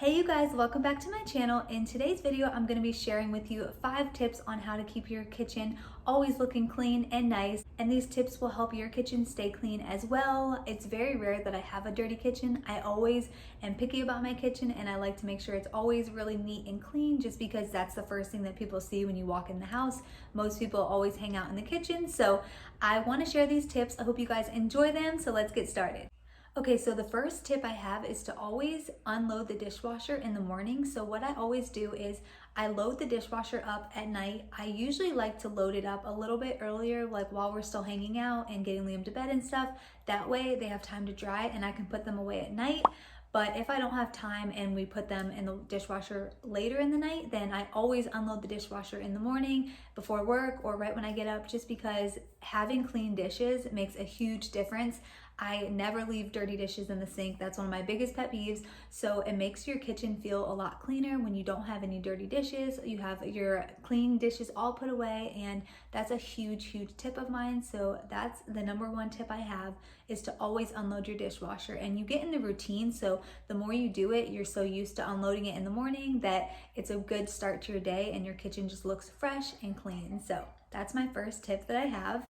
Hey you guys, welcome back to my channel. In today's video, I'm going to be sharing with you 5 tips on how to keep your kitchen always looking clean and nice. And these tips will help your kitchen stay clean as well. It's very rare that I have a dirty kitchen. I always am picky about my kitchen and I like to make sure it's always really neat and clean just because that's the first thing that people see when you walk in the house. Most people always hang out in the kitchen. So I want to share these tips. I hope you guys enjoy them. So let's get started. Okay, so the first tip I have is to always unload the dishwasher in the morning. So what I always do is I load the dishwasher up at night. I usually like to load it up a little bit earlier, like while we're still hanging out and getting Liam to bed and stuff. That way they have time to dry and I can put them away at night. But if I don't have time and we put them in the dishwasher later in the night, then I always unload the dishwasher in the morning before work or right when I get up, just because having clean dishes makes a huge difference. I never leave dirty dishes in the sink. That's one of my biggest pet peeves. So it makes your kitchen feel a lot cleaner when you don't have any dirty dishes. You have your clean dishes all put away, and that's a huge tip of mine. So that's the number one tip I have, is to always unload your dishwasher. And you get in the routine, so the more you do it, you're so used to unloading it in the morning that it's a good start to your day and your kitchen just looks fresh and clean. So that's my first tip that I have.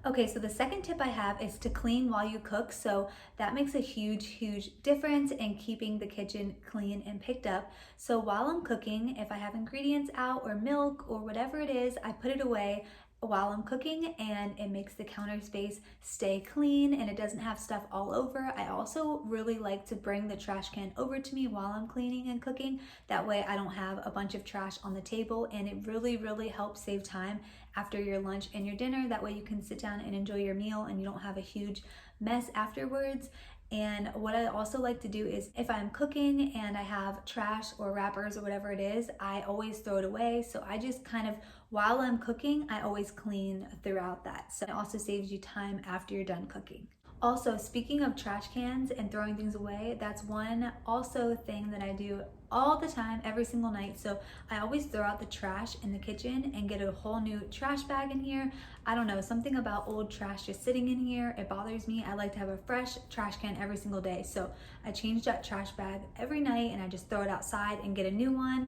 Okay, so the second tip I have is to clean while you cook. So that makes a huge difference in keeping the kitchen clean and picked up. So while I'm cooking, if I have ingredients out or milk or whatever it is, I put it away while I'm cooking, and it makes the counter space stay clean and it doesn't have stuff all over. I also really like to bring the trash can over to me while I'm cleaning and cooking. That way I don't have a bunch of trash on the table, and it really helps save time after your lunch and your dinner. That way you can sit down and enjoy your meal and you don't have a huge mess afterwards. And what I also like to do is, if I'm cooking and I have trash or wrappers or whatever it is, I always throw it away. So I just kind of, while I'm cooking, I always clean throughout that. So it also saves you time after you're done cooking. Also, speaking of trash cans and throwing things away, that's one also thing that I do all the time, every single night. So I always throw out the trash in the kitchen and get a whole new trash bag in here. I don't know, something about old trash just sitting in here, it bothers me. I like to have a fresh trash can every single day. So I change that trash bag every night and I just throw it outside and get a new one.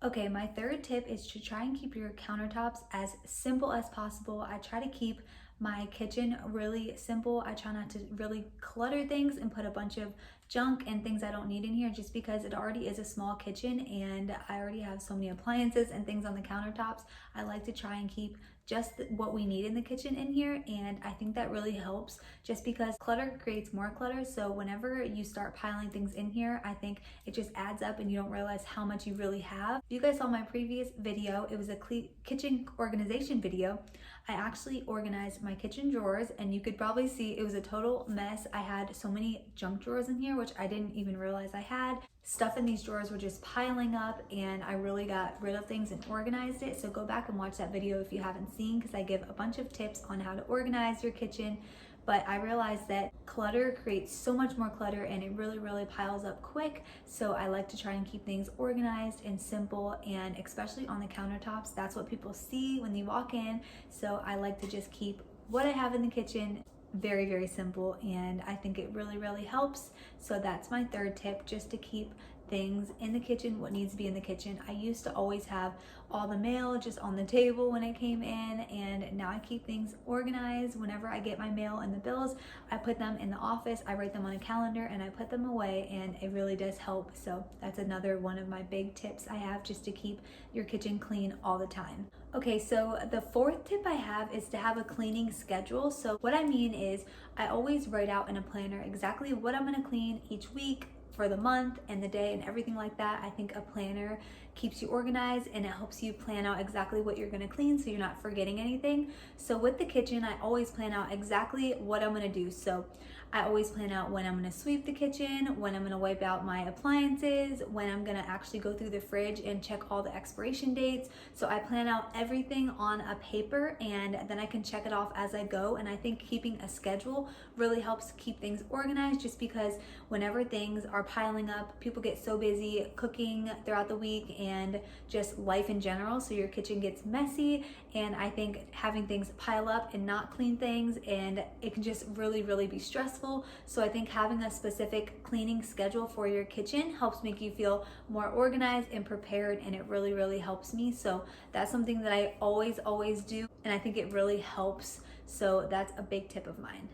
Okay, my third tip is to try and keep your countertops as simple as possible. I try to keep my kitchen really simple. I try not to really clutter things and put a bunch of junk and things I don't need in here, just because it already is a small kitchen and I already have so many appliances and things on the countertops. I like to try and keep just what we need in the kitchen in here, and I think that really helps, just because clutter creates more clutter. So whenever you start piling things in here, I think it just adds up and you don't realize how much you really have. If you guys saw my previous video, it was a kitchen organization video. I actually organized my kitchen drawers and you could probably see it was a total mess. I had so many junk drawers in here, which I didn't even realize I had. Stuff in these drawers were just piling up, and I really got rid of things and organized it. So go back and watch that video if you haven't seen, because I give a bunch of tips on how to organize your kitchen. But I realized that clutter creates so much more clutter and it really piles up quick. So I like to try and keep things organized and simple, and especially on the countertops, that's what people see when they walk in. So I like to just keep what I have in the kitchen very simple, and I think it really helps. So that's my third tip, just to keep things in the kitchen, what needs to be in the kitchen. I used to always have all the mail just on the table when it came in, and now I keep things organized. Whenever I get my mail and the bills, I put them in the office, I write them on a calendar, and I put them away, and it really does help. So that's another one of my big tips I have, just to keep your kitchen clean all the time. Okay, so the fourth tip I have is to have a cleaning schedule. So what I mean is I always write out in a planner exactly what I'm gonna clean each week, for the month and the day and everything like that. I think a planner keeps you organized and it helps you plan out exactly what you're gonna clean so you're not forgetting anything. So with the kitchen, I always plan out exactly what I'm gonna do. So I always plan out when I'm gonna sweep the kitchen, when I'm gonna wipe out my appliances, when I'm gonna actually go through the fridge and check all the expiration dates. So I plan out everything on a paper, and then I can check it off as I go. And I think keeping a schedule really helps keep things organized, just because whenever things are piling up, people get so busy cooking throughout the week and just life in general, so your kitchen gets messy. And I think having things pile up and not clean things, and it can just really be stressful. So I think having a specific cleaning schedule for your kitchen helps make you feel more organized and prepared, and it really helps me. So that's something that I always do, and I think it really helps. So that's a big tip of mine.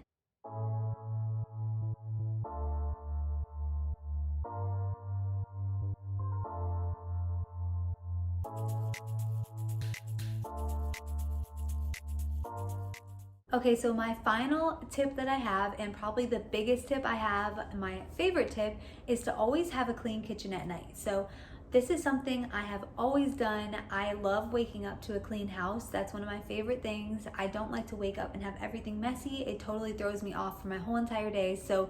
Okay, so my final tip that I have, and probably the biggest tip I have, my favorite tip, is to always have a clean kitchen at night. So this is something I have always done. I love waking up to a clean house. That's one of my favorite things. I don't like to wake up and have everything messy. It totally throws me off for my whole entire day. So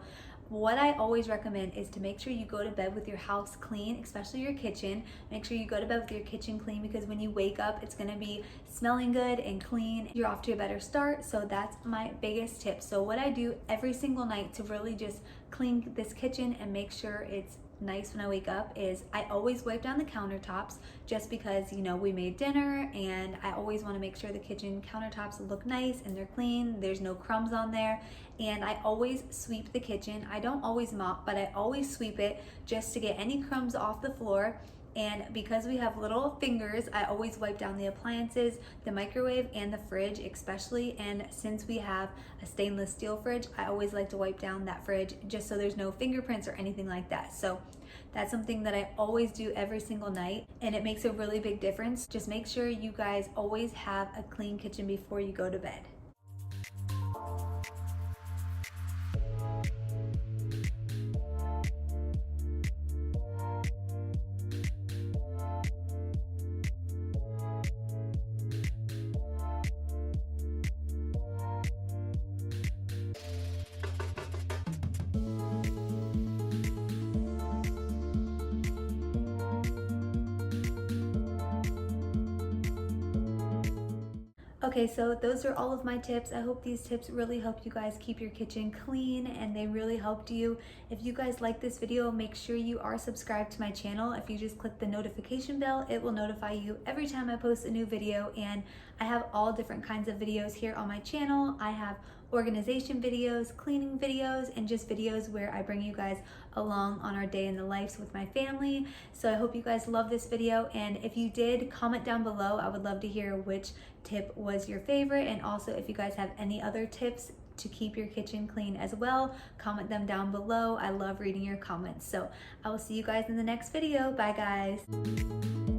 what I always recommend is to make sure you go to bed with your house clean, especially your kitchen. Make sure you go to bed with your kitchen clean, because when you wake up, it's gonna be smelling good and clean. You're off to a better start. So that's my biggest tip. So what I do every single night to really just clean this kitchen and make sure it's nice when I wake up is I always wipe down the countertops, just because, you know, we made dinner, and I always want to make sure the kitchen countertops look nice and they're clean, there's no crumbs on there. And I always sweep the kitchen. I don't always mop, but I always sweep it just to get any crumbs off the floor. And because we have little fingers, I always wipe down the appliances, the microwave, and the fridge especially. And since we have a stainless steel fridge, I always like to wipe down that fridge just so there's no fingerprints or anything like that. So that's something that I always do every single night, and it makes a really big difference. Just make sure you guys always have a clean kitchen before you go to bed. Okay, so those are all of my tips. I hope these tips really help you guys keep your kitchen clean, and they really helped you. If you guys like this video, make sure you are subscribed to my channel. If you just click the notification bell, it will notify you every time I post a new video. And I have all different kinds of videos here on my channel. I have organization videos, cleaning videos, and just videos where I bring you guys along on our day in the lives with my family. So I hope you guys love this video, and if you did, comment down below. I would love to hear which tip was your favorite, and also if you guys have any other tips to keep your kitchen clean as well, comment them down below. I love reading your comments. So I will see you guys in the next video. Bye guys.